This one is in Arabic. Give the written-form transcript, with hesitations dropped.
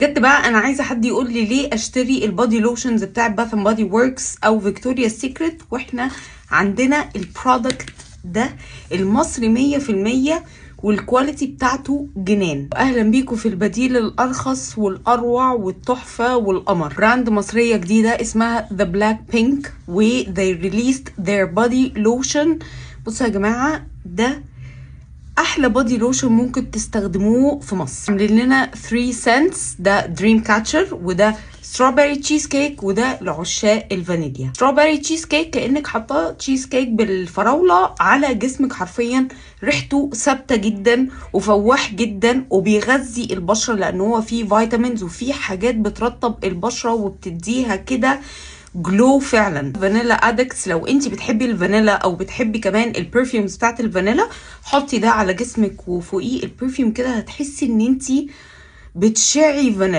بجد بقى انا عايزه حد يقول لي ليه اشتري البادي لوشنز بتاع باث اند بادي وركس او فيكتوريا سيكريت واحنا عندنا البرودكت ده المصري 100% والكواليتي بتاعته جنان. اهلا بيكم في البديل الارخص والاروع والتحفه والقمر. براند مصريه جديده اسمها ذا بلاك بينك و they released their body lotion. بصوا يا جماعه، ده احلى بادي لوشن ممكن تستخدموه في مصر. عاملين لنا 3 سنتس، ده دريم كاتشر وده ستروبري تشيز كيك وده لعشاق الفانيليا. ستروبري تشيز كيك كانك حاطه تشيز كيك بالفراوله على جسمك حرفيا، ريحته ثابته جدا وفواح جدا وبيغذي البشره لان هو فيه فيتامينز وفيه حاجات بترطب البشره وبتديها كده جلو فعلا. فانيلا ادكتس، لو انت بتحبي الفانيلا او بتحبي كمان البرفيومز بتاعت الفانيلا، حطي ده على جسمك وفوقيه البرفيوم كده هتحسي ان انت بتشعي فانيلا.